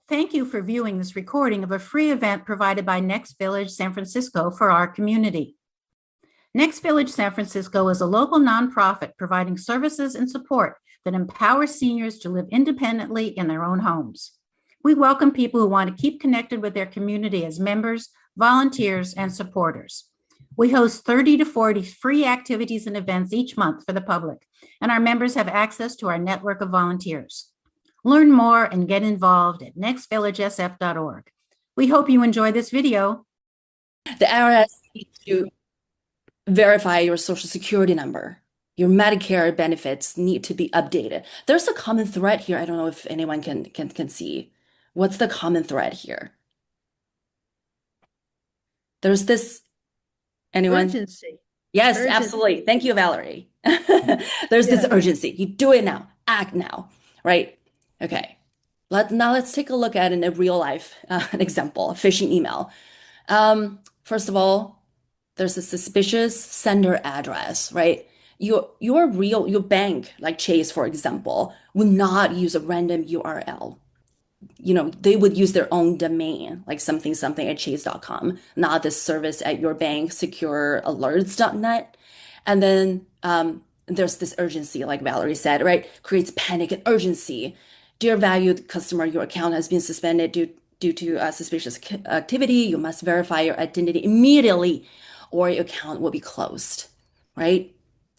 Thank you for viewing this recording of a free event provided by Next Village San Francisco for our community. Next Village San Francisco is a local nonprofit providing services and support that empower seniors to live independently in their own homes. We welcome people who want to keep connected with their community as members, volunteers, and supporters. We host 30 to 40 free activities and events each month for the public, and our members have access to our network of volunteers. Learn more and get involved at nextvillagesf.org. We hope you enjoy this video. The IRS needs to verify your Social Security number. Your Medicare benefits need to be updated. There's a common thread here. I don't know if anyone can see. What's the common thread here? There's this, anyone? Urgency. Yes, absolutely. Thank you, Valerie. There's this urgency. You do it now, act now, right? Okay. Now let's take a look at a real life example, a phishing email. First of all, there's a suspicious sender address, right? Your bank, like Chase, for example, would not use a random URL. They would use their own domain, like something at chase.com, not this service at your bank, securealerts.net. And then there's this urgency, like Valerie said, right? Creates panic and urgency. Dear valued customer, your account has been suspended due to suspicious activity. You must verify your identity immediately or your account will be closed, right?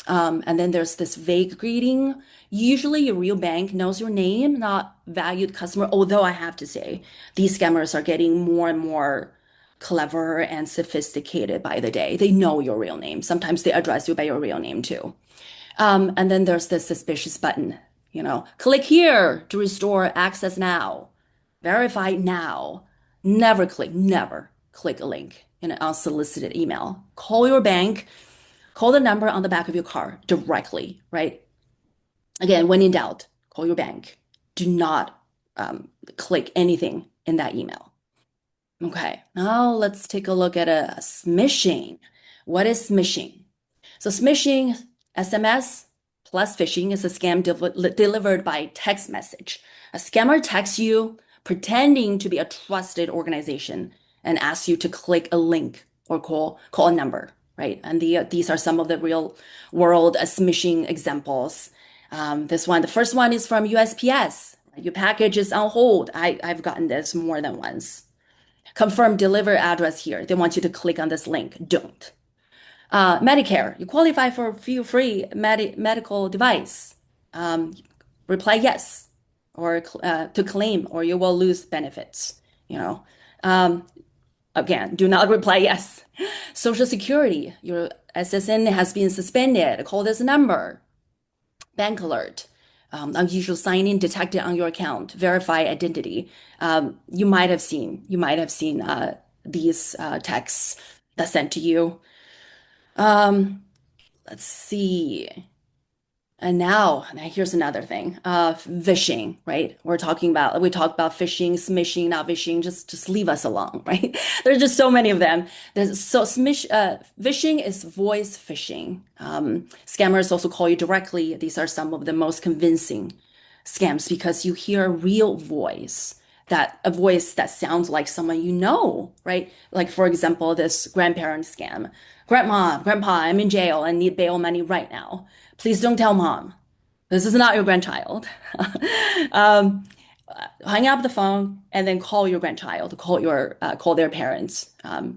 And then there's this vague greeting. Usually your real bank knows your name, not valued customer. Although I have to say, these scammers are getting more and more clever and sophisticated by the day. They know your real name. Sometimes they address you by your real name too. And then there's this suspicious button, click here to restore access now, verify now. Never click a link in an unsolicited email. Call your bank. Call the number on the back of your car directly, right? Again, when in doubt, call your bank. Do not click anything in that email. Okay, now let's take a look at a smishing. What is smishing? So smishing, SMS plus phishing, is a scam delivered by text message. A scammer texts you pretending to be a trusted organization and asks you to click a link or call a number. Right, and these are some of the real world smishing examples. The first one is from USPS. Your package is on hold. I've gotten this more than once. Confirm deliver address here. They want you to click on this link. Don't. Medicare. You qualify for free medical device. Reply yes, or to claim, or you will lose benefits. Again, do not reply yes. Social Security, your SSN has been suspended. Call this number. Bank alert. Unusual sign-in detected on your account. Verify identity. You might have seen these texts that sent to you. Let's see. And now here's another thing. Phishing, right? We talk about phishing, smishing, not phishing. Just leave us alone, right? There's just so many of them. Phishing is voice phishing. Scammers also call you directly. These are some of the most convincing scams because you hear a real voice, a voice that sounds like someone you know, right? Like for example, this grandparent scam. Grandpa, I'm in jail and need bail money right now. Please don't tell mom. This is not your grandchild. Hang up the phone and then call your grandchild, call their parents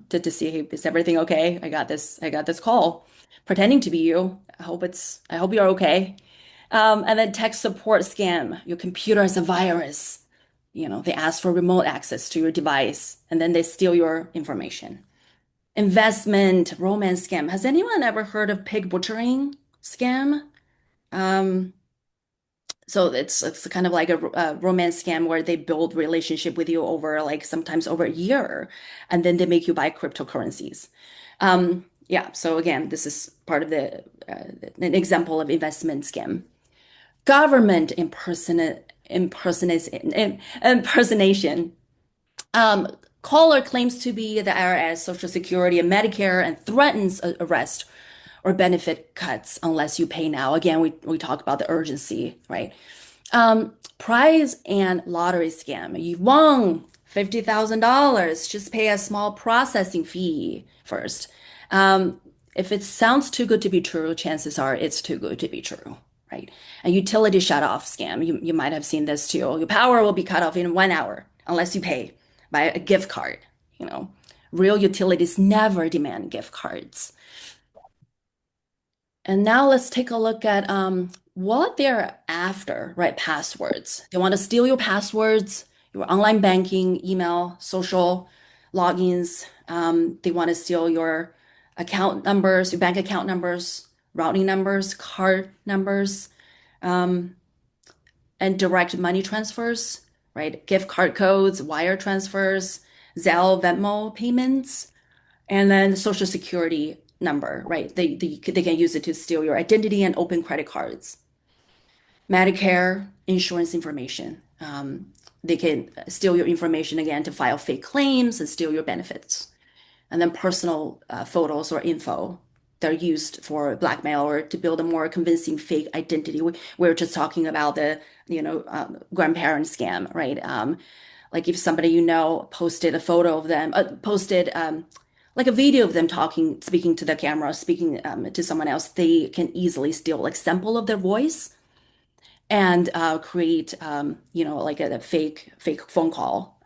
to see, hey, is everything okay? I got this call, pretending to be you. I hope you're okay. And then tech support scam. Your computer has a virus. They ask for remote access to your device and then they steal your information. Investment romance scam. Has anyone ever heard of pig butchering scam? So it's kind of like a romance scam where they build relationship with you over sometimes over a year, and then they make you buy cryptocurrencies. Yeah. So again, this is part of an example of investment scam. Government impersonation. Caller claims to be the IRS, Social Security, and Medicare, and threatens arrest or benefit cuts unless you pay now. Again, we talk about the urgency, right? Prize and lottery scam. You won $50,000. Just pay a small processing fee first. Um, if it sounds too good to be true, chances are it's too good to be true, right? A utility shut off scam. You might have seen this too. Your power will be cut off in 1 hour unless you pay by a gift card. You know, real utilities never demand gift cards. And now let's take a look at what they're after, right? Passwords. They want to steal your passwords, your online banking, email, social logins. They want to steal your account numbers, your bank account numbers, routing numbers, card numbers, um, and direct money transfers, right? Gift card codes, wire transfers, Zelle, Venmo payments, and then social security number, right? They can use it to steal your identity and open credit cards. Medicare, insurance information. They can steal your information again to file fake claims and steal your benefits. And then personal photos or info. They're used for blackmail or to build a more convincing fake identity. We're just talking about the, grandparent scam, right? Like if somebody posted a photo of them, posted like a video of them talking, speaking to the camera, speaking to someone else, they can easily steal like sample of their voice and create, like a fake phone call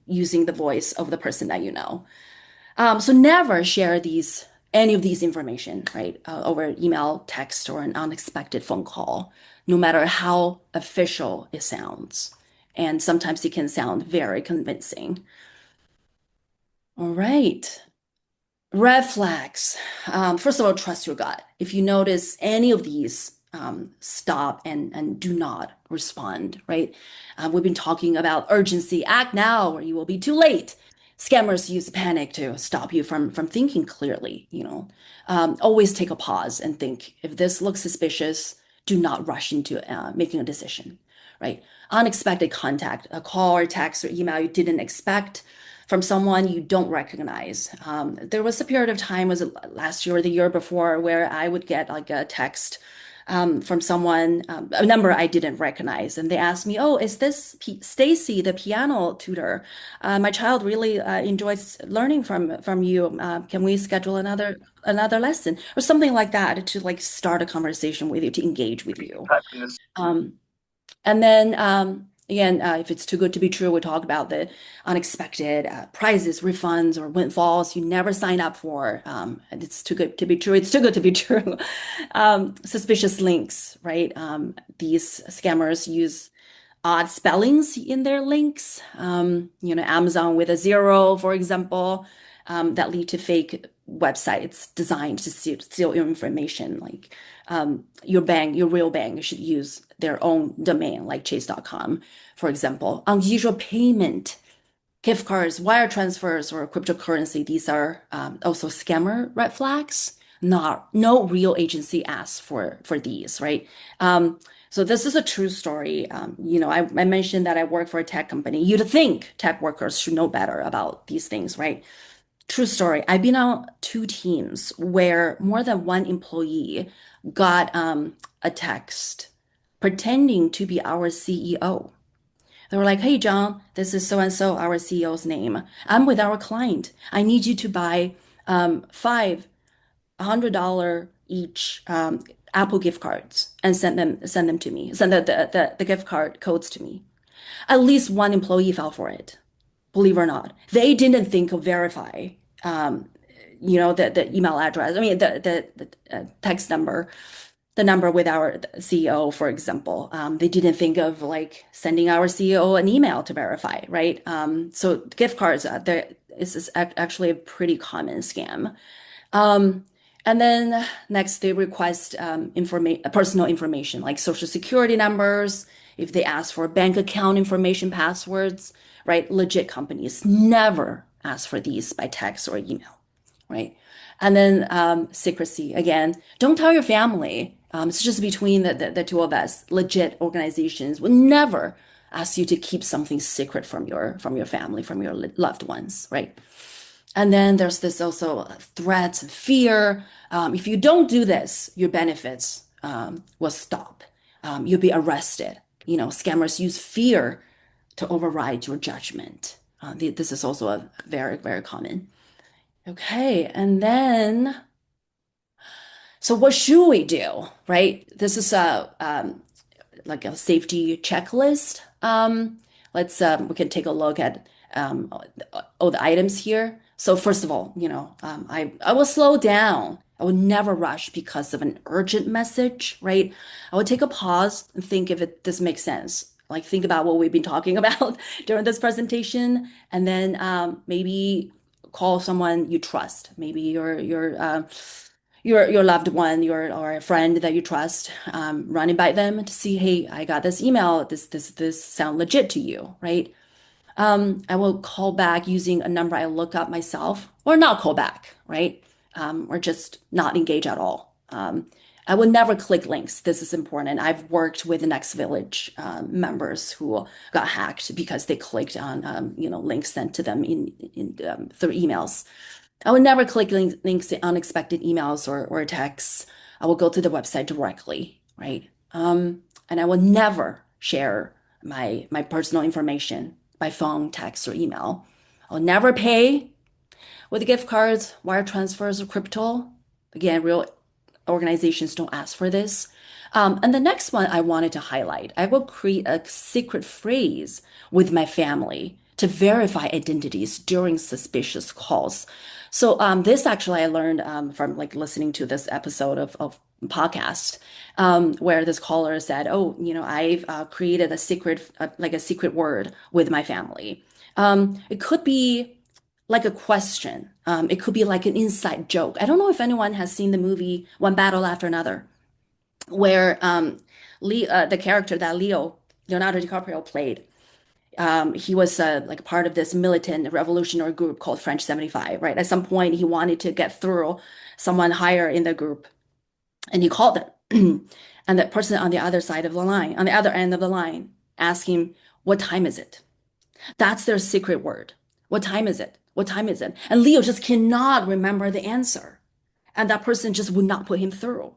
using the voice of the person that you know. So never share any of these information, right, over email, text, or an unexpected phone call, no matter how official it sounds. And sometimes it can sound very convincing. All right. Red flags. First of all, trust your gut. If you notice any of these, stop and do not respond, right? We've been talking about urgency, act now, or you will be too late. Scammers use panic to stop you from thinking clearly, Always take a pause and think, if this looks suspicious, do not rush into making a decision, right? Unexpected contact, a call or text or email you didn't expect from someone you don't recognize. There was a period of time, was it last year or the year before, where I would get like a text from someone, a number I didn't recognize, and they asked me, "Oh, is this Stacy, the piano tutor? My child really enjoys learning from you. Can we schedule another lesson or something like that to like start a conversation with you to engage with you?" Um, and then again, if it's too good to be true, we talk about the unexpected prizes, refunds, or windfalls you never sign up for. And it's too good to be true. It's too good to be true. Suspicious links, right? These scammers use odd spellings in their links. Amazon with a zero, for example, that lead to fake websites designed to steal your information. Like your real bank should use their own domain, like chase.com, for example. Unusual payment, gift cards, wire transfers, or cryptocurrency. These are also scammer red flags. No real agency asks for these, right? So this is a true story. I mentioned that I work for a tech company. You'd think tech workers should know better about these things, right? True story. I've been on two teams where more than one employee got a text pretending to be our CEO. They were like, "Hey, John, this is so and so, our CEO's name. I'm with our client. I need you to buy five $100 each Apple gift cards and send them to me. Send the gift card codes to me." At least one employee fell for it, believe it or not. They didn't think of verify, um, the email address. I mean, the text number, the number with our CEO, for example. They didn't think of like sending our CEO an email to verify, right? So gift cards, there is actually a pretty common scam. Um, and then next, they request personal information like social security numbers. If they ask for bank account information, passwords, right? Legit companies never ask for these by text or email, right? And then secrecy again. Don't tell your family. It's just between the two of us. Legit organizations would never ask you to keep something secret from your family, from your loved ones, right? And then there's this also threat, fear. If you don't do this, your benefits will stop. You'll be arrested. Scammers use fear to override your judgment. This is also a very, very common. Okay, and then, so what should we do, right? This is like a safety checklist. Let's we can take a look at um, all the items here. So first of all, I will slow down. I will never rush because of an urgent message, right? I will take a pause and think if this makes sense. Like think about what we've been talking about during this presentation, and then maybe call someone you trust. Maybe your loved one, or a friend that you trust, running by them to see, hey, I got this email. This sound legit to you, right? I will call back using a number I look up myself, or not call back, right? Or just not engage at all. I will never click links. This is important. I've worked with the Next Village members who got hacked because they clicked on links sent to them through emails. I would never click links in unexpected emails or texts. I will go to the website directly, right? And I will never share my personal information by phone, text, or email. I'll never pay with gift cards, wire transfers, or crypto. Again, real organizations don't ask for this. And the next one I wanted to highlight, I will create a secret phrase with my family to verify identities during suspicious calls. So this actually I learned from like listening to this episode of podcast where this caller said, "Oh, I've created a secret like a secret word with my family." It could be like a question. It could be like an inside joke. I don't know if anyone has seen the movie One Battle After Another, where the character that Leonardo DiCaprio played, he was like a part of this militant revolutionary group called French 75, right? At some point, he wanted to get through someone higher in the group, and he called them. And the person on the other side of the line, on the other end of the line, asked him, "What time is it?" That's their secret word. What time is it? What time is it? And Leo just cannot remember the answer. And that person just would not put him through,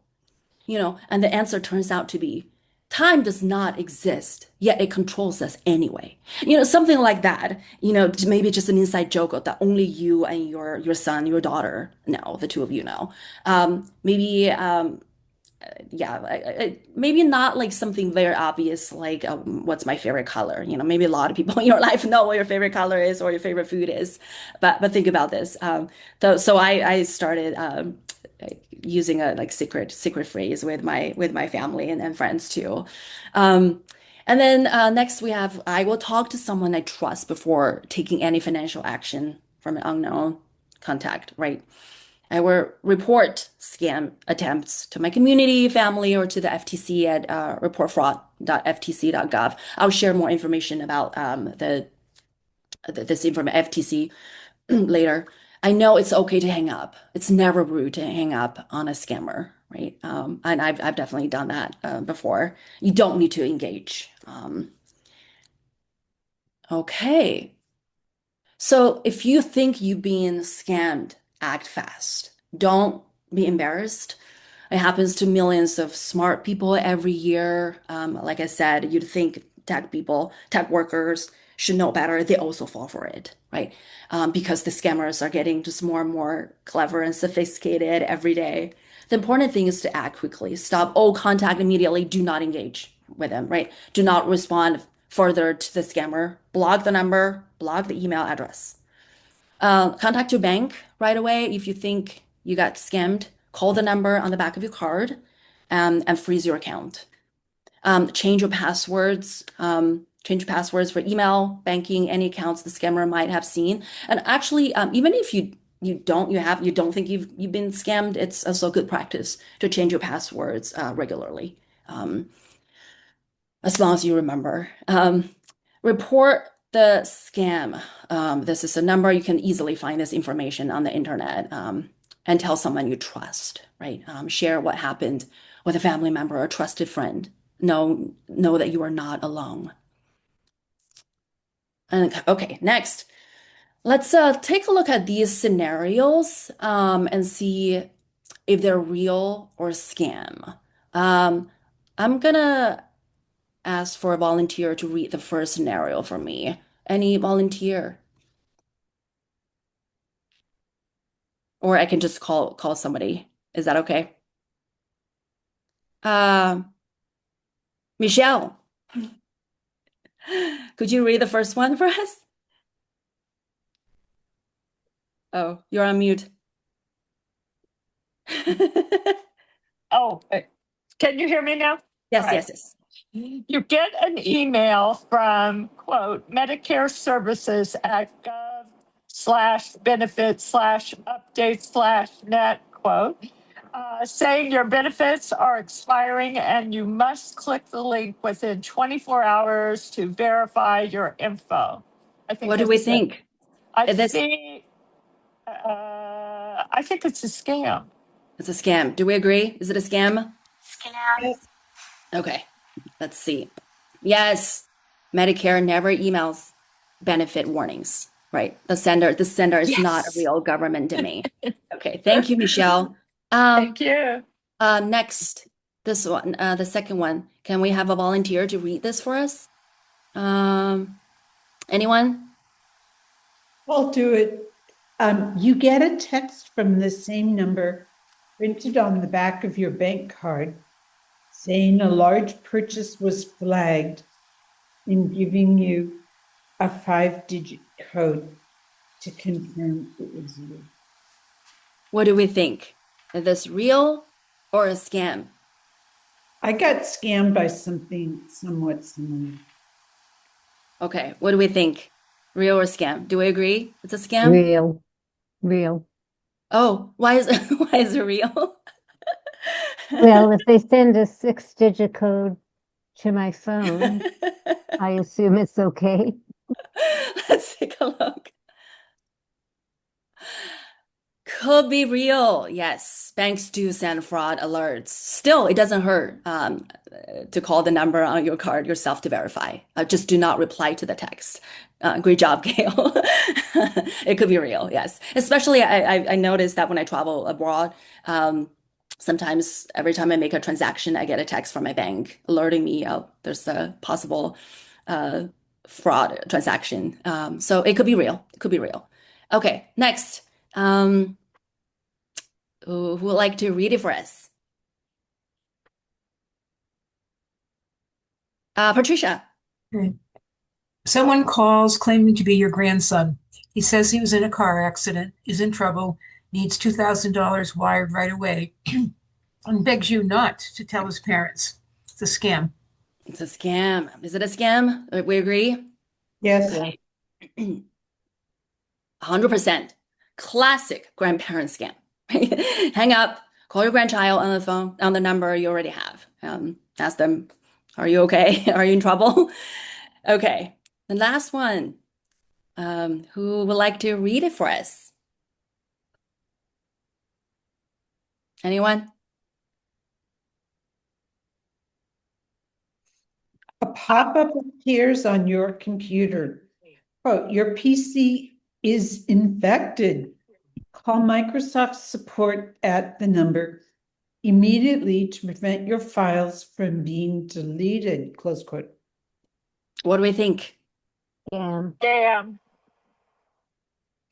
and the answer turns out to be time does not exist, yet it controls us anyway. Something like that, maybe just an inside joke that only you and your son, your daughter know, the two of you know. Maybe yeah, maybe not like something very obvious like what's my favorite color. Maybe a lot of people in your life know what your favorite color is or your favorite food is, but think about this. So I started using a like secret phrase with my family and friends too. Um, and then next we have I will talk to someone I trust before taking any financial action from an unknown contact, right? I will report scam attempts to my community, family, or to the FTC at reportfraud.ftc.gov. I'll share more information about this information FTC later. I know it's okay to hang up. It's never rude to hang up on a scammer, right? And I've definitely done that before. You don't need to engage. Okay. So if you think you've been scammed, act fast. Don't be embarrassed. It happens to millions of smart people every year. Like I said, you'd think tech workers should know better. They also fall for it, right? Because the scammers are getting just more and more clever and sophisticated every day. The important thing is to act quickly. Stop all contact immediately. Do not engage with them, right? Do not respond further to the scammer. Block the number, block the email address. Contact your bank right away if you think you got scammed. Call the number on the back of your card and freeze your account. Change your passwords. Change passwords for email, banking, any accounts the scammer might have seen. And actually, even if you don't think you've been scammed, it's also good practice to change your passwords regularly, as long as you remember. Report the scam. This is a number you can easily find this information on the internet, and tell someone you trust, right? Share what happened with a family member or a trusted friend. Know that you are not alone. And okay, next, let's take a look at these scenarios and see if they're real or scam. Um, I'm gonna ask for a volunteer to read the first scenario for me. Any volunteer? Or I can just call somebody. Is that okay? Uh, Michelle, could you read the first one for us? Oh, you're on mute. Oh, can you hear me now? Yes, All right. yes, yes. You get an email from, quote, Medicare Services at gov/benefits/update/net, quote, saying your benefits are expiring and you must click the link within 24 hours to verify your info. I think What do we that's it. think? I This think, I think it's a scam. it's a scam. Do we agree? Is it a scam? Scam. Okay, let's see. Yes, Medicare never emails benefit warnings, right? The sender is not a Yes. real government domain. Okay, thank you, Michelle. Thank you. Next, this one, the second one. Can we have a volunteer to read this for us? Anyone? I'll do it. You get a text from the same number printed on the back of your bank card saying a large purchase was flagged and giving you a 5-digit code to confirm it was you. What do we think? Is this real or a scam? I got scammed by something somewhat similar. Okay, what do we think? Real or scam? Do we agree it's a scam? Real. Real. Oh, why is why is it real? Well, if they send a 6-digit code to my phone, I assume it's okay. Let's take a look. Could be real. Yes, banks do send fraud alerts. Still, it doesn't hurt to call the number on your card yourself to verify. Just do not reply to the text. Great job, Gail. It could be real, yes. Especially, I noticed that when I travel abroad, sometimes every time I make a transaction, I get a text from my bank alerting me, oh, there's a possible fraud transaction. So it could be real. It could be real. Okay, next. Who would like to read it for us? Patricia. Okay. Someone calls claiming to be your grandson. He says he was in a car accident, is in trouble, needs $2,000 wired right away, and begs you not to tell his parents. It's a scam. It's a scam. Is it a scam? We agree? Yes. Yeah. 100%. Classic grandparent scam. Hang up, call your grandchild on the phone, on the number you already have. Ask them, are you okay? Are you in trouble? Okay. The last one. Who would like to read it for us? Anyone? A pop-up appears on your computer. Quote, your PC is infected. Call Microsoft support at the number immediately to prevent your files from being deleted, close quote. What do we think? Scam. Scam.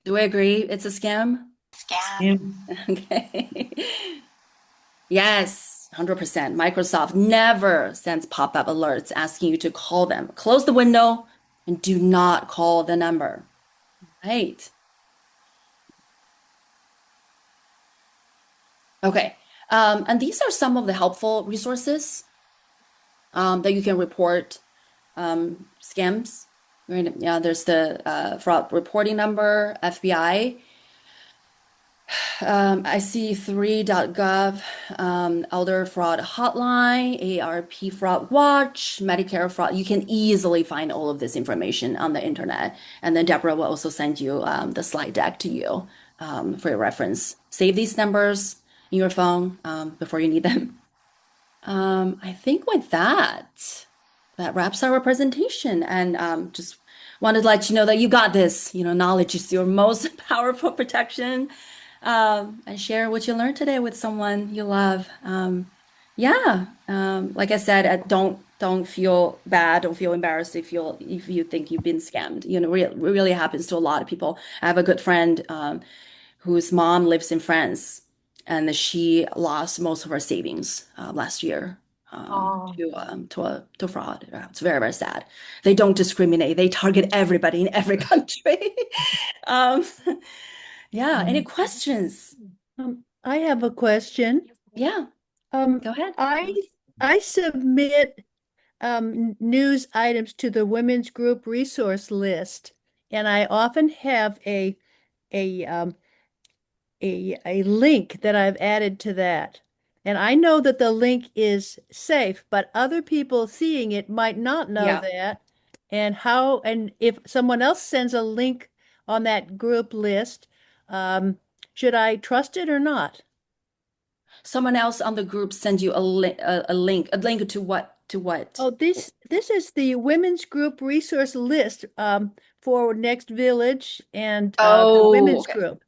Do we agree it's a scam? Scam. Okay. Yes, 100%. Microsoft never sends pop-up alerts asking you to call them. Close the window and do not call the number. Right. Okay. And these are some of the helpful resources that you can report scams. Right? Yeah, there's the fraud reporting number, FBI. I see 3.gov, Elder Fraud Hotline, ARP Fraud Watch, Medicare Fraud. You can easily find all of this information on the internet. And then Deborah will also send you the slide deck to you for your reference. Save these numbers in your phone before you need them. I think with that, that wraps our presentation. And just wanted to let you know that you got this. You know, knowledge is your most powerful protection. And share what you learned today with someone you love. Yeah, like I said, don't feel bad, don't feel embarrassed if you think you've been scammed. You know, really happens to a lot of people. I have a good friend whose mom lives in France, and she lost most of her savings last year Oh. to fraud. It's very, very sad. They don't discriminate. They target everybody in every country. Um, yeah. Any questions? I have a question. Yeah, Um, go ahead. I submit news items to the women's group resource list, and I often have a a link that I've added to that. And I know that the link is safe, but other people seeing it might not know Yeah. that. And if someone else sends a link on that group list, should I trust it or not? Someone else on the group send you a link to what? To what? Oh, this is the women's group resource list for Next Village and the Oh, women's okay. group.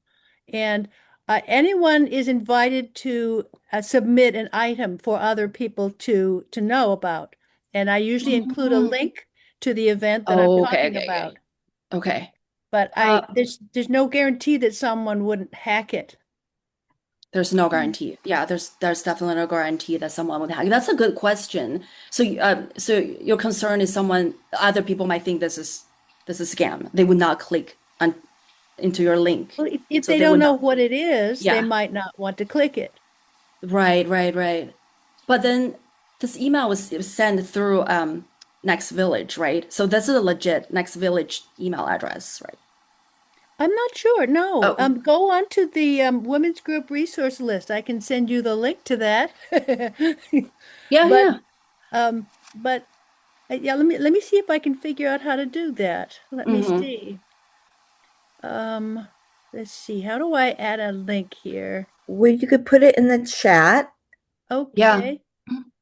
And anyone is invited to submit an item for other people to know about. And I usually include a Mhm. link to the event that I'm Oh, okay, talking okay, okay. about. Okay. But Uh, there's no guarantee that someone wouldn't hack it. there's no guarantee. Yeah, there's definitely no guarantee that someone would hack. That's a good question. So your concern is other people might think this is a scam. They would not click into your link. Well, if So they they don't would know not. what it is, they Yeah. might not want to click it. Right, right, right. But then this email was sent through Next Village, right? So this is a legit Next Village email address, right? I'm not sure. No. Oh, Go on to the women's group resource list. I can send you the link to that. yeah, But yeah. but yeah, let me see if I can figure out how to do that. Let me Mm-hmm. see. Um, let's see. How do I add a link here? Well, you could put it in the chat Yeah. Okay.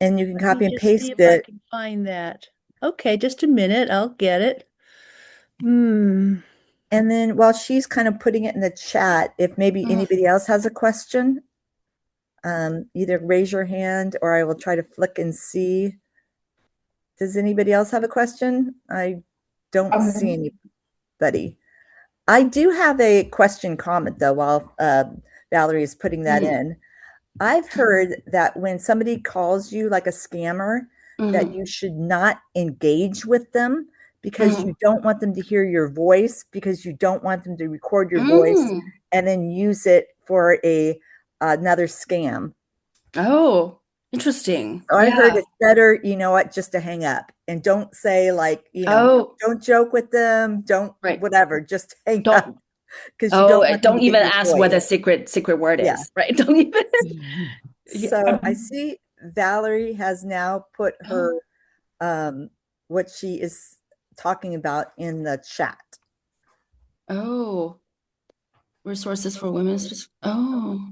and you can Let me copy and just see paste if I it. can find that. Okay, just a minute. I'll get it. Hmm. And then while she's kind of putting it in the chat, if maybe Mhm. anybody else has a question, either raise your hand or I will try to flick and see. Does anybody else have a question? I don't see anybody. I do have a question comment though, while Valerie is putting that Mhm. in. I've heard that when somebody calls you like a scammer, that Mhm. you should not engage with them because Mhm. you don't want them to hear your voice, because you don't want them to record your voice Mm. and then use it for another scam. Oh, interesting. So I heard Yeah. it's better, you know what, just to hang up and don't say like, Oh, don't joke with them, don't right. whatever, just hang up Don't. because you Oh, don't want them to don't get even your ask what the voice. secret word Yeah. is, right? Don't even. Yeah. So I see Valerie has now put her what she is talking about in the chat. Oh, resources for women's. Oh.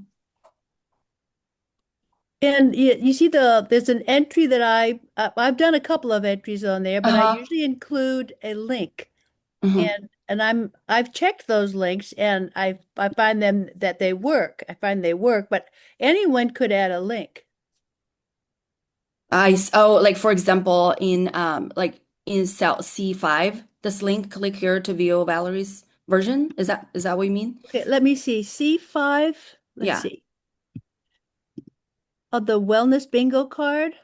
And you see there's an entry that I've done a couple of entries on there, but I Uh-huh. usually include a link. Mhm. And I've checked those links and I find them that they work. I find they work, but anyone could add a link. Like for example, in cell C5, this link, click here to view Valerie's version. Is that what you mean? Okay, let me see. C5, let's Yeah. see. Oh, the wellness bingo card?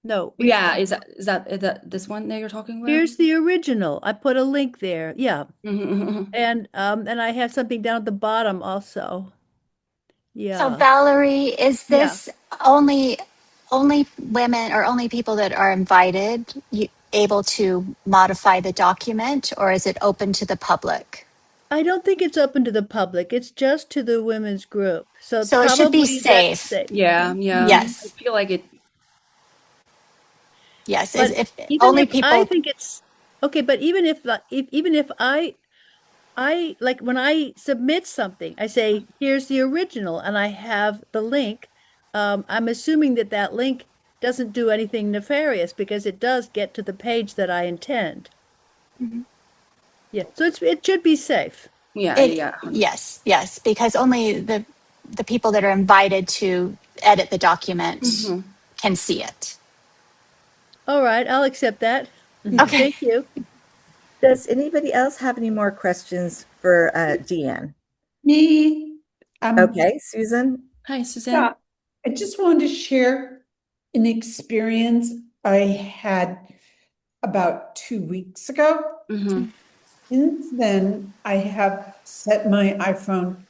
No, which Yeah, one? is that this one that you're talking about? Here's the original. I put a link there. Yeah. Mhm. And I have something down at the bottom also. So Yeah. Valerie, is Yeah. this only women or only people that are invited able to modify the document, or is it open to the public? I don't think it's open to the public. It's just to the women's group. So So it should be probably that's safe. safe. Yeah, yeah. Mhm. I Yes, feel like it. yes. Is But if even only if I people. think it's okay, but even if I like when I submit something, I say, here's the original, and I have the link. I'm assuming that that link doesn't do anything nefarious because it does get to the page that I intend. Mhm. Yeah, so it should be safe. Yeah, It yeah. yes, yes, because only the people that are invited to edit the document Hmm. can see it. All right, I'll accept that. Okay. Thank you. Does anybody else have any more questions for Deanne? Me, Okay, Susan? Hi, Suzanne. yeah, I just wanted to share an experience I had about 2 weeks ago. Mhm. Since then, I have set my iPhone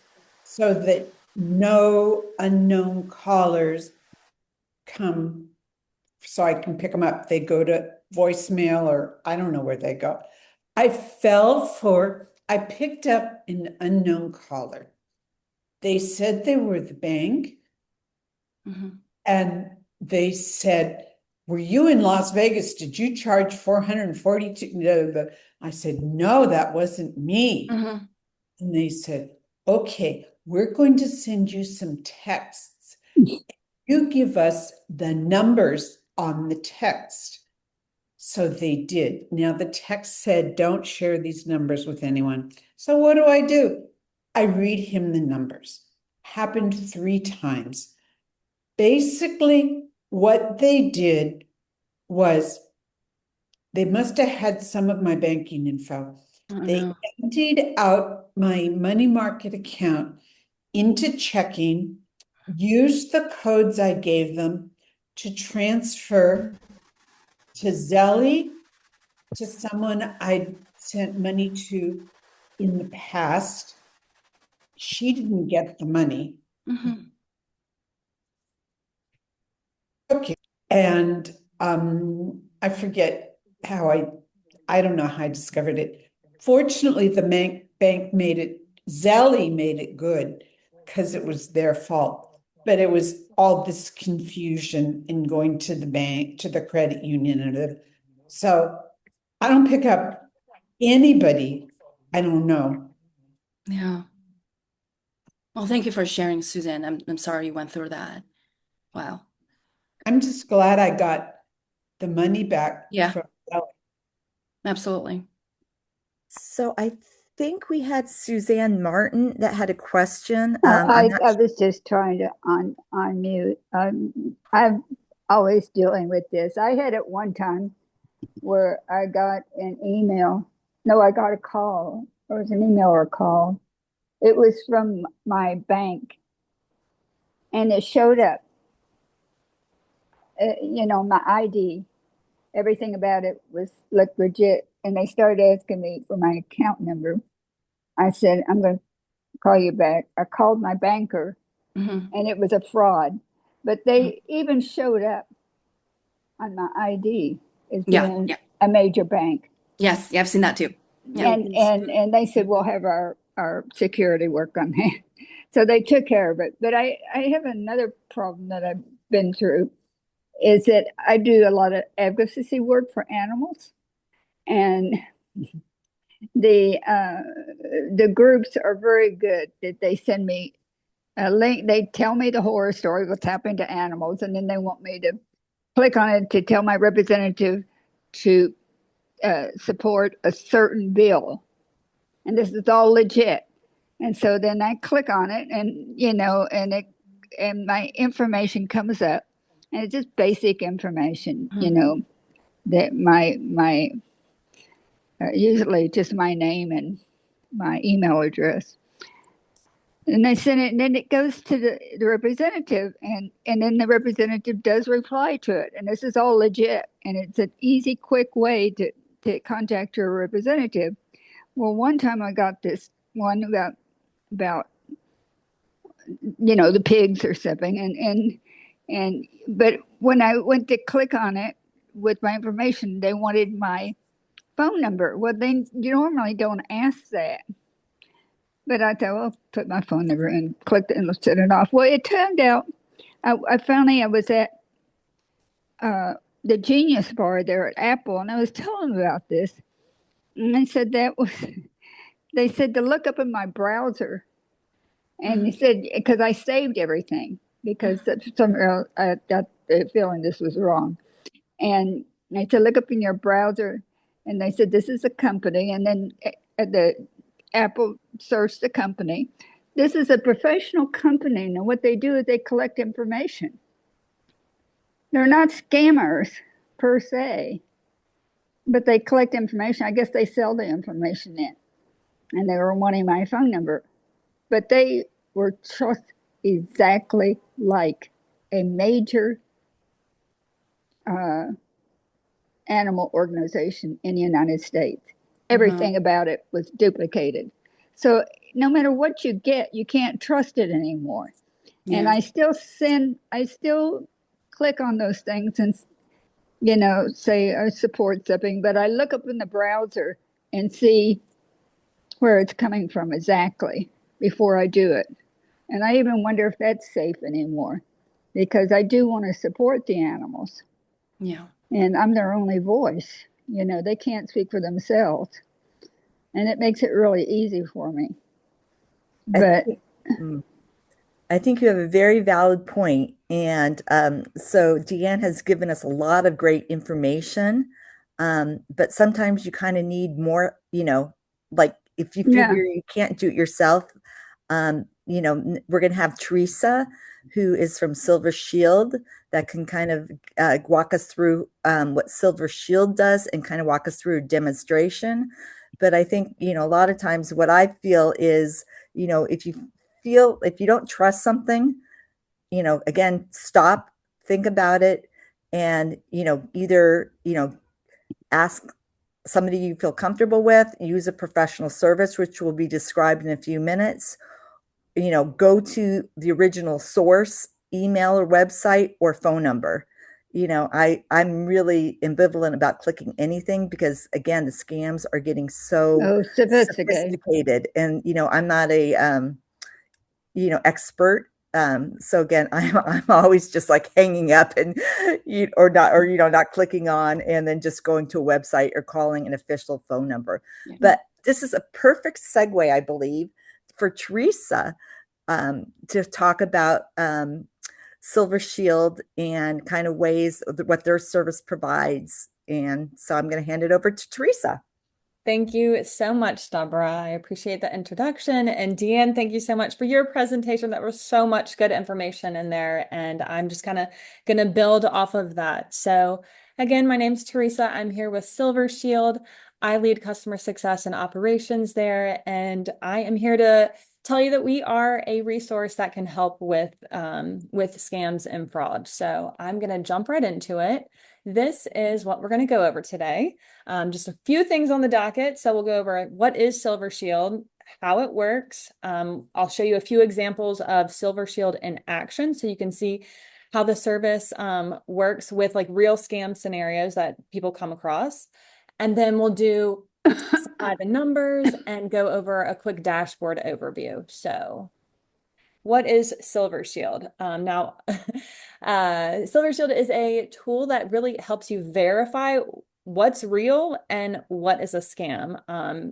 so that no unknown callers come, so I can pick them up. They go to voicemail or I don't know where they go. I picked up an unknown caller. They said they were the bank Mhm. and they said, were you in Las Vegas? Did you charge 442? No, I said, no, that wasn't me. Mhm. And they said, okay, we're going to send you some texts. You give us the numbers on the text. So they did. Now the text said, don't share these numbers with anyone. So what do? I read him the numbers. Happened 3 times. Basically, what they did was they must have had some of my banking info. Oh, They no. emptied out my money market account into checking, used the codes I gave them to transfer to Zelly, to someone I sent money to in the past. She didn't get the money. Mhm. Okay. And I forget how I don't know how I discovered it. Fortunately, the bank made it, Zelly made it good because it was their fault. But it was all this confusion in going to the bank, to the credit union, so I don't pick up anybody I don't know. Yeah. Well, thank you for sharing, Susan. I'm sorry you went through that. Wow. I'm just glad I got the money back Yeah, from Zelly. absolutely. So I think we had Suzanne Martin that had a question. I was just trying to unmute. I'm always dealing with this. I had it one time where I got an email. No, I got a call. It was an email or a call. It was from my bank, and it showed up. My ID, everything about it was looked legit. And they started asking me for my account number. I said, I'm going to call you back. I called my banker, Mhm. and it was a fraud. But they even showed up on my ID as Yeah, being yeah. a major bank. Yes, yeah, I've seen that too. Yeah. And they said, we'll have our security work on that. So they took care of it. But I have another problem that I've been through is that I do a lot of advocacy work for animals. And the groups are very good that they send me a link. They tell me the horror story, what's happened to animals, and then they want me to click on it to tell my representative to support a certain bill. And this is all legit. And so then I click on it, and and my information comes up, and it's just basic information, Mhm. that my usually just my name and my email address. And they send it, and then it goes to the representative, and then the representative does reply to it. And this is all legit, and it's an easy, quick way to contact your representative. Well, one time I got this one about the pigs or something, and but when I went to click on it with my information, they wanted my phone number. Well, they you normally don't ask that. But I thought, well, put my phone number and clicked it and set it off. Well, it turned out I was at the Genius Bar there at Apple, and I was telling them about this, and they said they said to look up in my browser, and they said because I saved everything because somehow I got the feeling this was wrong, and they said look up in your browser, and they said this is a company, and then the Apple searched the company. This is a professional company, and what they do is they collect information. They're not scammers. per se, but they collect information. I guess they sell the information in, and they were wanting my phone number, but they were just exactly like a major animal organization in the United States. Everything about it was duplicated. So no matter what you get, you can't trust it anymore. And Yeah. I still click on those things and, say I support something, but I look up in the browser and see where it's coming from exactly before I do it. And I even wonder if that's safe anymore, because I do want to support the animals. Yeah. And I'm their only voice. They can't speak for themselves. And it makes it really easy for me. But I think you have a very valid point. And so Deanne has given us a lot of great information. But sometimes you kind of need more, like if you yeah, figure you can't do it yourself, we're going to have Teresa, who is from Silver Shield, that can kind of walk us through what Silver Shield does and kind of walk us through a demonstration. But I think, a lot of times what I feel is, if you don't trust something, again, stop, think about it, and, either, ask somebody you feel comfortable with, use a professional service, which will be described in a few minutes, go to the original source, email or website or phone number. I'm really ambivalent about clicking anything because, again, the scams are getting so sophisticated. And, I'm not a, expert. So again, I'm always just like hanging up and not clicking on and then just going to a website or calling an official phone number. Yeah. But this is a perfect segue, I believe, for Teresa to talk about Silver Shield and kind of ways what their service provides. And so I'm going to hand it over to Teresa. Thank you so much, Deborah. I appreciate the introduction. And Deanne, thank you so much for your presentation. That was so much good information in there. And I'm just kind of going to build off of that. So again, my name's Teresa. I'm here with Silver Shield. I lead customer success and operations there. And I am here to tell you that we are a resource that can help with scams and fraud. So I'm going to jump right into it. This is what we're going to go over today. Just a few things on the docket. So we'll go over what is Silver Shield, how it works. I'll show you a few examples of Silver Shield in action so you can see how the service works with like real scam scenarios that people come across. And then we'll do the numbers and go over a quick dashboard overview. So what is Silver Shield? Now, Silver Shield is a tool that really helps you verify what's real and what is a scam.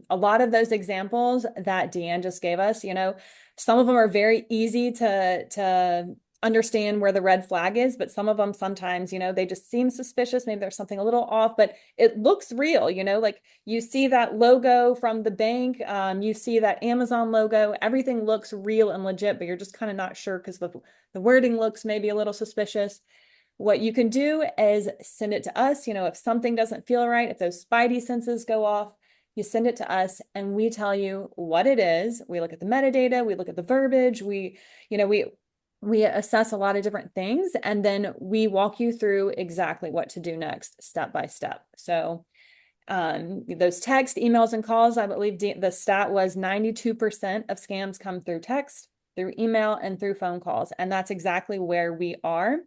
A lot of those examples that Deanne just gave us, some of them are very easy to understand where the red flag is, but some of them sometimes, they just seem suspicious. Maybe there's something a little off, but it looks real, like you see that logo from the bank, you see that Amazon logo, everything looks real and legit, but you're just kind of not sure because the wording looks maybe a little suspicious. What you can do is send it to us. If something doesn't feel right, if those spidey senses go off, you send it to us and we tell you what it is. We look at the metadata, we look at the verbiage, we assess a lot of different things, and then we walk you through exactly what to do next, step by step. So those text, emails, and calls, I believe the stat was 92% of scams come through text, through email, and through phone calls. And that's exactly where we are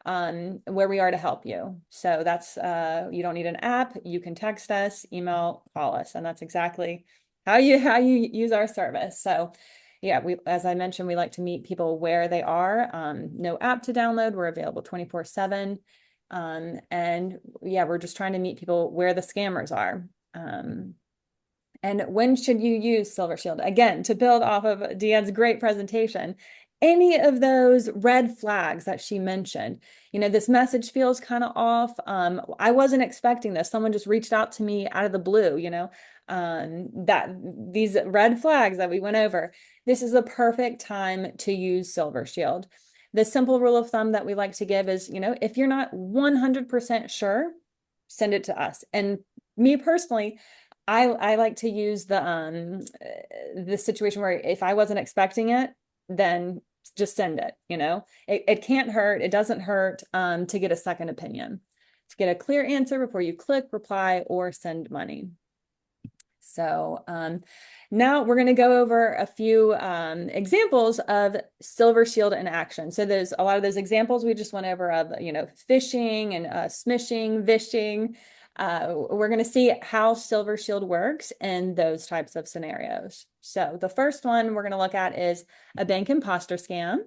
to help you. So that's, you don't need an app. You can text us, email, call us. And that's exactly how you use our service. So yeah, as I mentioned, we like to meet people where they are. No app to download. We're available 24/7. And yeah, we're just trying to meet people where the scammers are. And when should you use Silver Shield? Again, to build off of Deanne's great presentation, any of those red flags that she mentioned, this message feels kind of off. I wasn't expecting this. Someone just reached out to me out of the blue, that these red flags that we went over. This is a perfect time to use Silver Shield. The simple rule of thumb that we like to give is, if you're not 100% sure send it to us. And me personally, I like to use the situation where if I wasn't expecting it, then just send it, you know. It can't hurt, it doesn't hurt to get a second opinion, to get a clear answer before you click reply or send money. So now we're going to go over a few examples of Silver Shield in action. So there's a lot of those examples we just went over of, you know, phishing and smishing, vishing. We're going to see how Silver Shield works in those types of scenarios. So the first one we're going to look at is a bank imposter scam.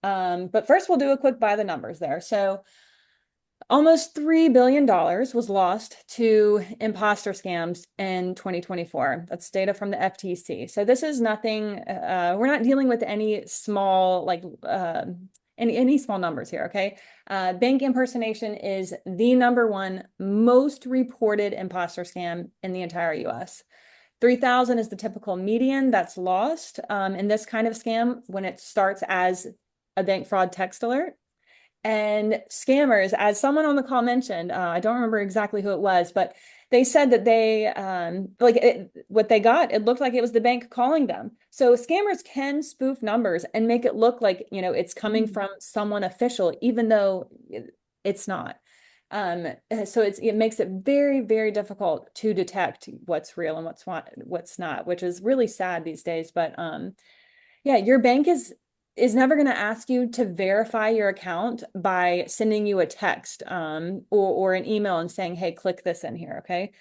But first we'll do a quick by the numbers there. So almost $3 billion was lost to imposter scams in 2024. That's data from the FTC. So this is nothing, we're not dealing with any small, like any small numbers here, okay? Bank impersonation is the #1 most reported imposter scam in the entire US. 3,000 is the typical median that's lost in this kind of scam when it starts as a bank fraud text alert. And scammers, as someone on the call mentioned, I don't remember exactly who it was, but they said that they, what they got, it looked like it was the bank calling them. So scammers can spoof numbers and make it look like, you know, it's coming from someone official, even though it's not. So it makes it very, very difficult to detect what's real and what's not, which is really sad these days. But yeah, your bank is never going to ask you to verify your account by sending you a text or an email and saying, hey, click this in here, okay?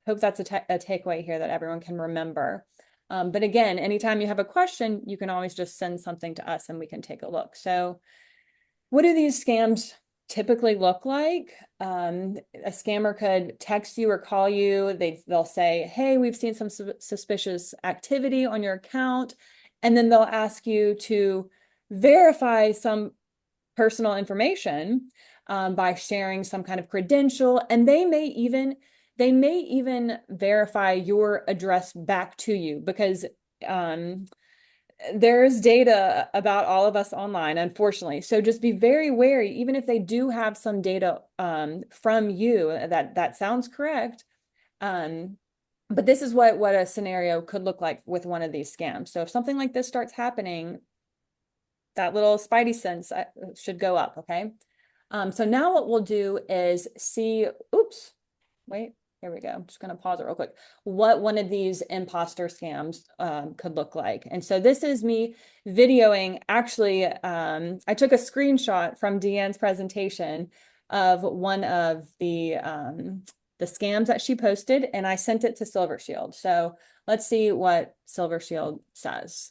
Hope that's a takeaway here that everyone can remember. But again, anytime you have a question, you can always just send something to us and we can take a look. So what do these scams typically look like? A scammer could text you or call you. They'll say, hey, we've seen some suspicious activity on your account. And then they'll ask you to verify some personal information by sharing some kind of credential. And they may even verify your address back to you because there's data about all of us online, unfortunately. So just be very wary, even if they do have some data from you that sounds correct. But this is what a scenario could look like with one of these scams. So if something like this starts happening, that little spidey sense should go up, okay? So now what we'll do is see, oops, wait, here we go. I'm just going to pause it real quick. What one of these imposter scams could look like. And so this is me videoing. Actually, I took a screenshot from Deanne's presentation of one of the scams that she posted, and I sent it to Silver Shield. So let's see what Silver Shield says.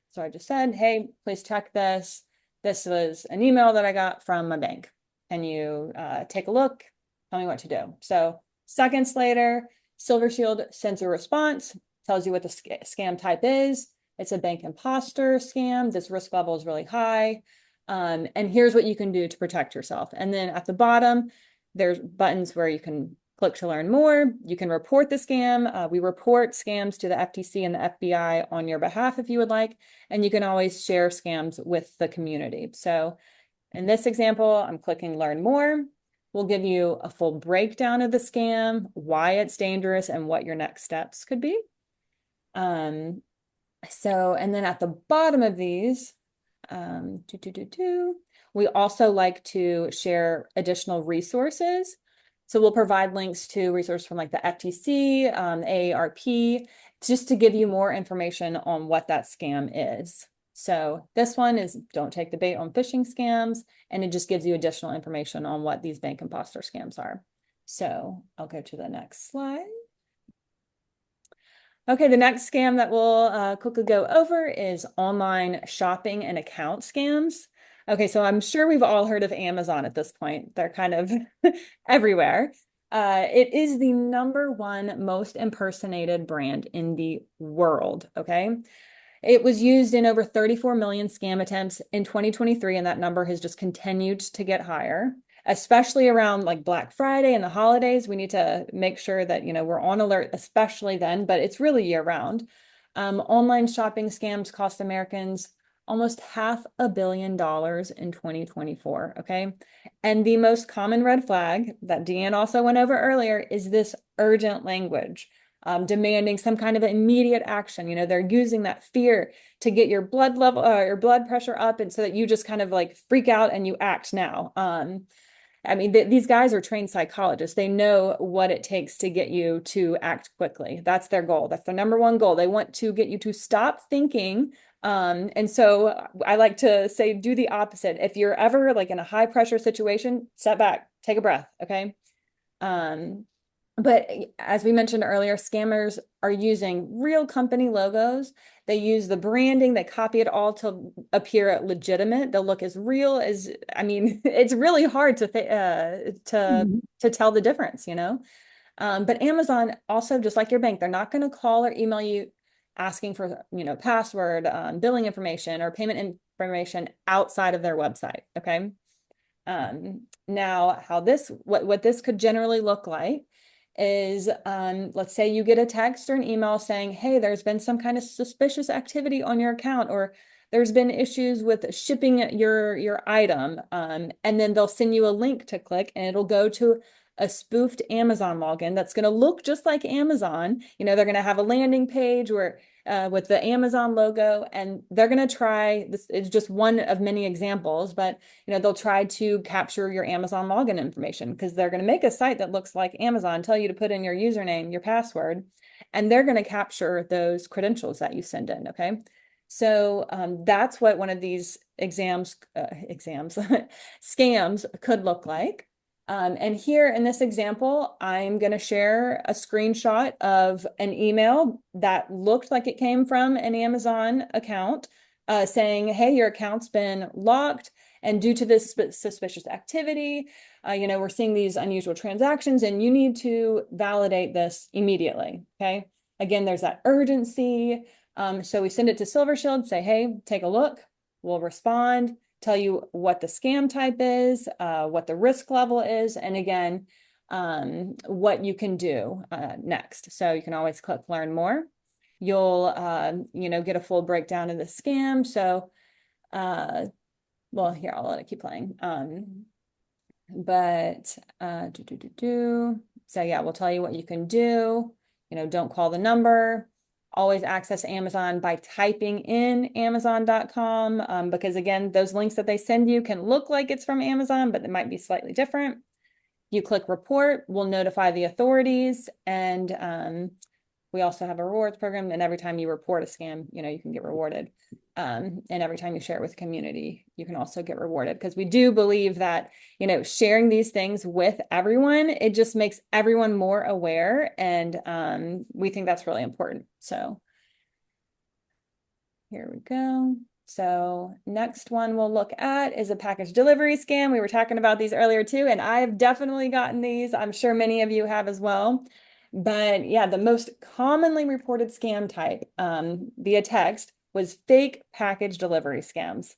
So I just said, hey, please check this. This was an email that I got from a bank. Can you take a look? Tell me what to do. So seconds later, Silver Shield sends a response, tells you what the scam type is. It's a bank imposter scam. This risk level is really high. And here's what you can do to protect yourself. And then at the bottom, there's buttons where you can click to learn more. You can report the scam. We report scams to the FTC and the FBI on your behalf if you would like. And you can always share scams with the community. So in this example, I'm clicking learn more. We'll give you a full breakdown of the scam, why it's dangerous, and what your next steps could be. And then at the bottom of these, we also like to share additional resources. So we'll provide links to resources from like the FTC, AARP, just to give you more information on what that scam is. So this one is don't take the bait on phishing scams, and it just gives you additional information on what these bank imposter scams are. So I'll go to the next slide. Okay, the next scam that we'll quickly go over is online shopping and account scams. Okay, so I'm sure we've all heard of Amazon at this point. They're kind of everywhere. It is the #1 most impersonated brand in the world, okay? It was used in over 34 million scam attempts in 2023, and that number has just continued to get higher, especially around like Black Friday and the holidays. We need to make sure that, you know, we're on alert, especially then, but it's really year round. Online shopping scams cost Americans almost $500 million in 2024, okay? And the most common red flag that Deanne also went over earlier is this urgent language, demanding some kind of immediate action. You know, they're using that fear to get your blood level, your blood pressure up, and so that you just kind of like freak out and you act now. I mean, these guys are trained psychologists. They know what it takes to get you to act quickly. That's their goal. That's their number one goal. They want to get you to stop thinking. And so I like to say, do the opposite. If you're ever like in a high pressure situation, step back, take a breath. Okay. But as we mentioned earlier, scammers are using real company logos. They use the branding, they copy it all to appear legitimate. They'll look as real as, I mean, it's really hard to tell the difference, you know? But Amazon also, just like your bank, they're not going to call or email you asking for, you know, password, billing information or payment information outside of their website. Okay. Now, what this could generally look like is, let's say you get a text or an email saying, hey, there's been some kind of suspicious activity on your account, or there's been issues with shipping your item. And then they'll send you a link to click and it'll go to a spoofed Amazon login that's going to look just like Amazon. You know, they're going to have a landing page where with the Amazon logo, and they're going to try, this is just one of many examples, but you know, they'll try to capture your Amazon login information because they're going to make a site that looks like Amazon, tell you to put in your username, your password, and they're going to capture those credentials that you send in. Okay. So that's what one of these scams could look like. And here in this example, I'm going to share a screenshot of an email that looked like it came from an Amazon account saying, hey, your account's been locked. And due to this suspicious activity, you know, we're seeing these unusual transactions and you need to validate this immediately. Okay. Again, there's that urgency. So we send it to Silver Shield, say, hey, take a look. We'll respond, tell you what the scam type is, what the risk level is, and again, what you can do next. So you can always click learn more. You'll, you know, get a full breakdown of the scam. So, well, here, I'll let it keep playing. So yeah, we'll tell you what you can do. You know, don't call the number. Always access Amazon by typing in Amazon.com because again, those links that they send you can look like it's from Amazon, but it might be slightly different. You click report, we'll notify the authorities, and we also have a rewards program. And every time you report a scam, you know, you can get rewarded. And every time you share it with the community, you can also get rewarded because we do believe that, you know, sharing these things with everyone, it just makes everyone more aware. And we think that's really important. So here we go. So next one we'll look at is a package delivery scam. We were talking about these earlier too, and I've definitely gotten these. I'm sure many of you have as well. But yeah, the most commonly reported scam type via text was fake package delivery scams.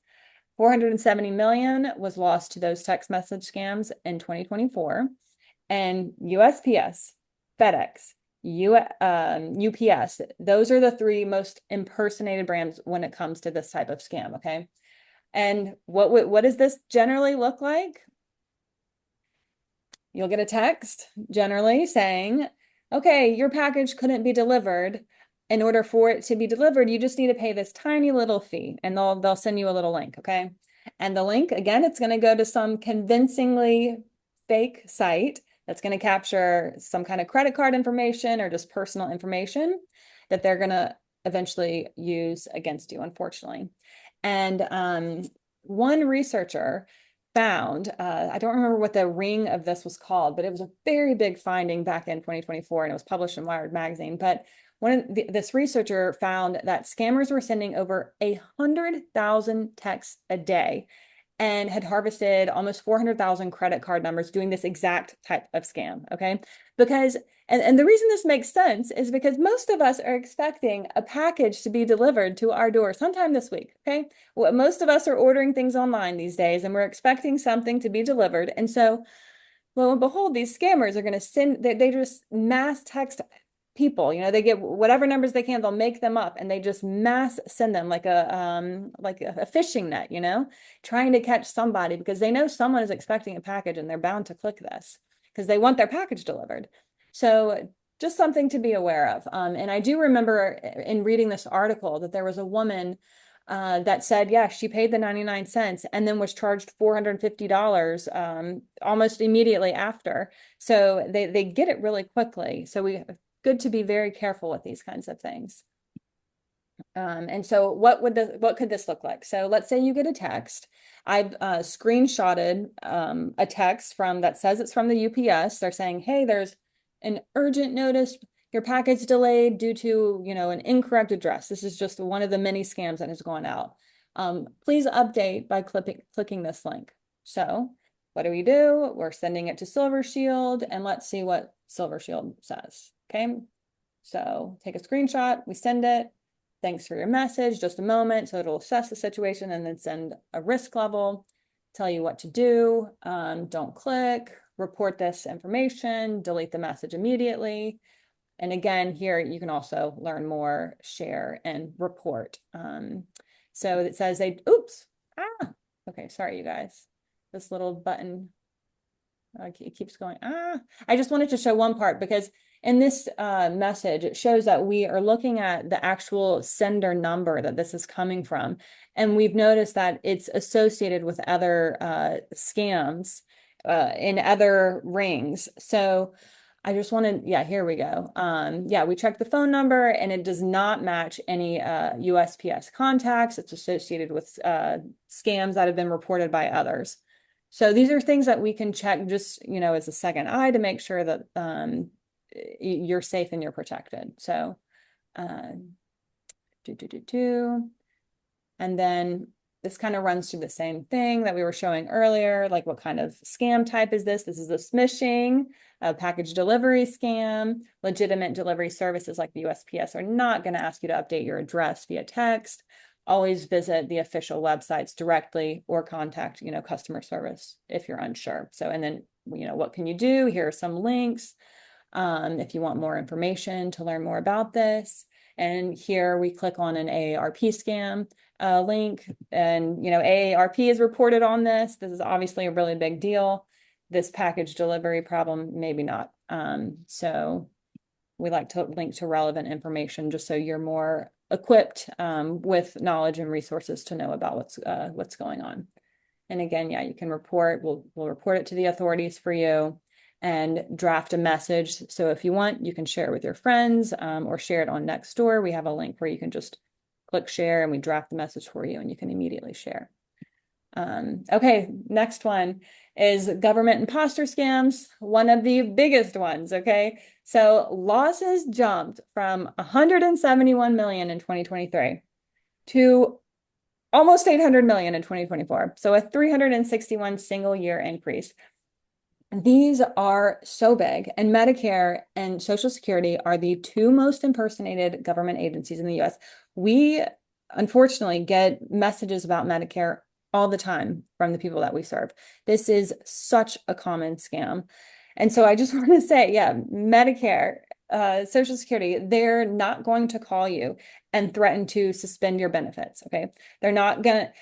470 million was lost to those text message scams in 2024. And USPS, FedEx, UPS, those are the three most impersonated brands when it comes to this type of scam, okay? And what does this generally look like? You'll get a text generally saying, okay, your package couldn't be delivered. In order for it to be delivered, you just need to pay this tiny little fee, and they'll send you a little link, okay? And the link, again, it's going to go to some convincingly fake site that's going to capture some kind of credit card information or just personal information that they're going to eventually use against you, unfortunately. And one researcher found, I don't remember what the ring of this was called, but it was a very big finding back in 2024, and it was published in Wired magazine. But this researcher found that scammers were sending over 100,000 texts a day and had harvested almost 400,000 credit card numbers doing this exact type of scam, okay? Because, and the reason this makes sense is because most of us are expecting a package to be delivered to our door sometime this week, okay? Well, most of us are ordering things online these days and we're expecting something to be delivered. And so, lo and behold, these scammers are going to send, they just mass text people, they get whatever numbers they can, they'll make them up and they just mass send them like a fishing net, trying to catch somebody because they know someone is expecting a package and they're bound to click this because they want their package delivered. So just something to be aware of. And I do remember in reading this article that there was a woman that said, yeah, she paid the 99 cents and then was charged $450 almost immediately after. So they get it really quickly. So good to be very careful with these kinds of things. And so what could this look like? So let's say you get a text. I've screenshotted a text that says it's from the UPS. They're saying, hey, there's an urgent notice. Your package delayed due to, an incorrect address. This is just one of the many scams that has gone out. Please update by clicking this link. So what do? We're sending it to Silver Shield, and let's see what Silver Shield says. Okay. So take a screenshot, we send it. Thanks for your message, just a moment. So it'll assess the situation and then send a risk level, tell you what to do. Don't click, report this information, delete the message immediately. And again, here you can also learn more, share, and report. So it says okay, sorry, you guys. This little button, it keeps going, I just wanted to show one part because in this message, it shows that we are looking at the actual sender number that this is coming from. And we've noticed that it's associated with other scams in other rings. So I just wanted, here we go. We checked the phone number and it does not match any USPS contacts. It's associated with scams that have been reported by others. So these are things that we can check just, as a second eye to make sure that you're safe and you're protected. So, and then this kind of runs through the same thing that we were showing earlier, like what kind of scam type is this? This is a smishing, a package delivery scam. Legitimate delivery services like the USPS are not going to ask you to update your address via text. Always visit the official websites directly or contact, customer service if you're unsure. So, and then, what can you do? Here are some links if you want more information to learn more about this. And here we click on an AARP scam link, and AARP is reported on this. This is obviously a really big deal. This package delivery problem, maybe not. So we like to link to relevant information just so you're more equipped with knowledge and resources to know about what's going on. And again, you can report. We'll report it to the authorities for you and draft a message. So if you want, you can share it with your friends or share it on Nextdoor. We have a link where you can just click share and we draft the message for you and you can immediately share. Okay, next one is government imposter scams, one of the biggest ones, okay? So losses jumped from 171 million in 2023 to almost 800 million in 2024. So a 361 single year increase. These are so big, and Medicare and Social Security are the two most impersonated government agencies in the US. We unfortunately get messages about Medicare all the time from the people that we serve. This is such a common scam. And so I just want to say, Medicare, Social Security, they're not going to call you and threaten to suspend your benefits. Okay. They're not gonna,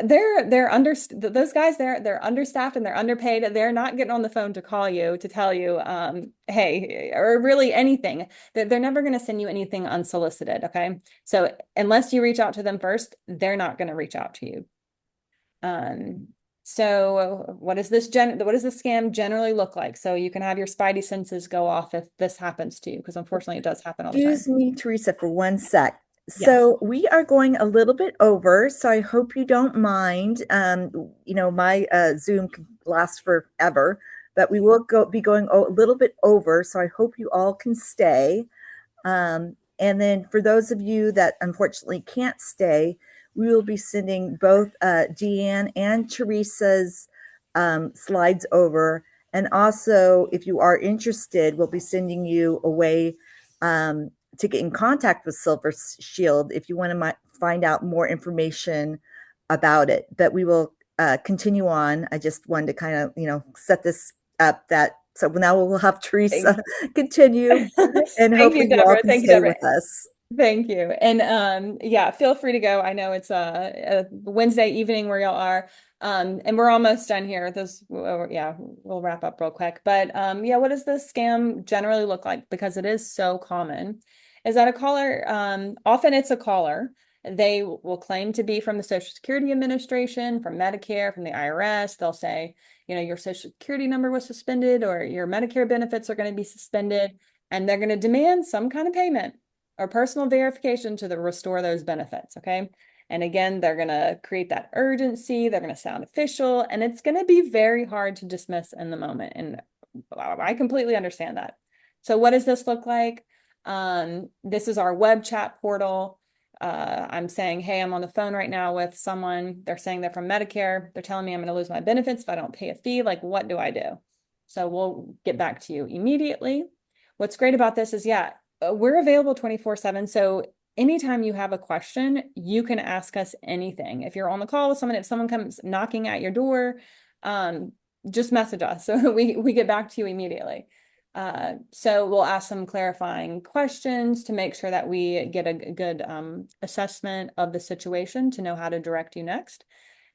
those guys, they're understaffed and they're underpaid. They're not getting on the phone to call you to tell you, hey, or really anything. They're never going to send you anything unsolicited. Okay. So unless you reach out to them first, they're not going to reach out to you. So what does this scam generally look like? So you can have your spidey senses go off if this happens to you, because unfortunately it does happen all the time. Excuse me, Teresa, for one sec. So we are going a little bit over, so I hope you don't mind. My Zoom can last forever, but we will be going a little bit over, so I hope you all can stay. And then for those of you that unfortunately can't stay, we will be sending both Deanne and Teresa's slides over. And also, if you are interested, we'll be sending you a way to get in contact with Silver Shield if you want to find out more information about it. But we will continue on. I just wanted to kind of, set this up that So now we'll have Teresa continue, and Thank you, hopefully you all Deborah. can Thank you, stay Deborah. with us. Thank you. And yeah, feel free to go. I know it's a Wednesday evening where y'all are. And we're almost done here. Yeah, we'll wrap up real quick. But yeah, what does this scam generally look like? Because it is so common. Is that a caller? Often it's a caller. They will claim to be from the Social Security Administration, from Medicare, from the IRS. They'll say, your Social Security number was suspended or your Medicare benefits are going to be suspended, and they're going to demand some kind of payment or personal verification to restore those benefits, okay? And again, they're gonna create that urgency, they're gonna sound official, and it's gonna be very hard to dismiss in the moment. And I completely understand that. So what does this look like? This is our web chat portal. I'm saying, hey, I'm on the phone right now with someone. They're saying they're from Medicare. They're telling me I'm gonna lose my benefits if I don't pay a fee. Like, what do I do? So we'll get back to you immediately. What's great about this is, yeah, we're available 24/7. So anytime you have a question, you can ask us anything. If you're on the call with someone, if someone comes knocking at your door, just message us. So we get back to you immediately. So we'll ask some clarifying questions to make sure that we get a good assessment of the situation to know how to direct you next.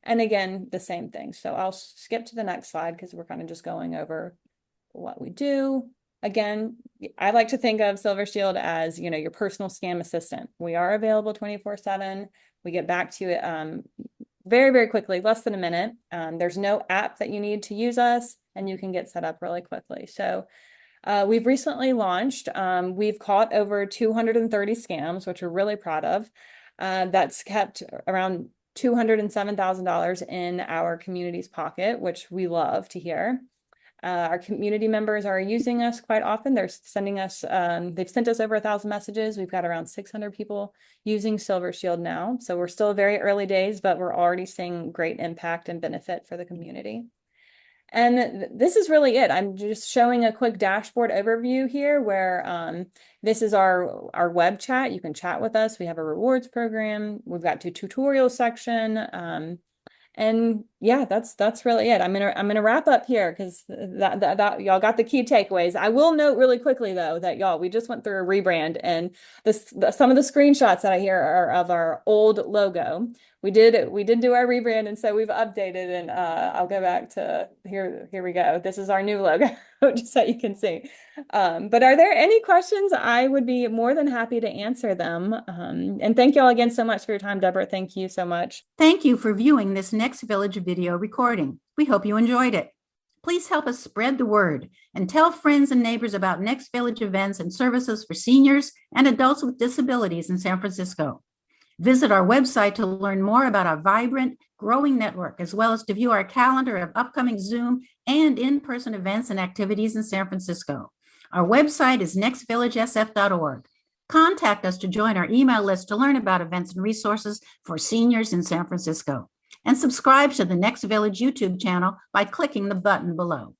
And again, the same thing. So I'll skip to the next slide because we're kind of just going over what we do. Again, I like to think of Silver Shield as, your personal scam assistant. We are available 24/7. We get back to it very, very quickly, less than a minute. There's no app that you need to use us, and you can get set up really quickly. So we've recently launched. We've caught over 230 scams, which we're really proud of. That's kept around $207,000 in our community's pocket, which we love to hear. Our community members are using us quite often. They're sending us, they've sent us over 1,000 messages. We've got around 600 people using Silver Shield now. So we're still very early days, but we're already seeing great impact and benefit for the community. And this is really it. I'm just showing a quick dashboard overview here where this is our web chat. You can chat with us. We have a rewards program. We've got a tutorial section. And yeah, that's really it. I'm gonna wrap up here because that y'all got the key takeaways. I will note really quickly though that we just went through a rebrand, and some of the screenshots that I hear are of our old logo. We did do our rebrand, and so we've updated. And I'll go back to here. Here we go. This is our new logo, just so you can see. But are there any questions? I would be more than happy to answer them. And thank you all again so much for your time, Deborah. Thank you so much. Thank you for viewing this Next Village video recording. We hope you enjoyed it. Please help us spread the word and tell friends and neighbors about Next Village events and services for seniors and adults with disabilities in San Francisco. Visit our website to learn more about our vibrant, growing network, as well as to view our calendar of upcoming Zoom and in-person events and activities in San Francisco. Our website is nextvillagesf.org. Contact us to join our email list to learn about events and resources for seniors in San Francisco. And subscribe to the Next Village YouTube channel by clicking the button below.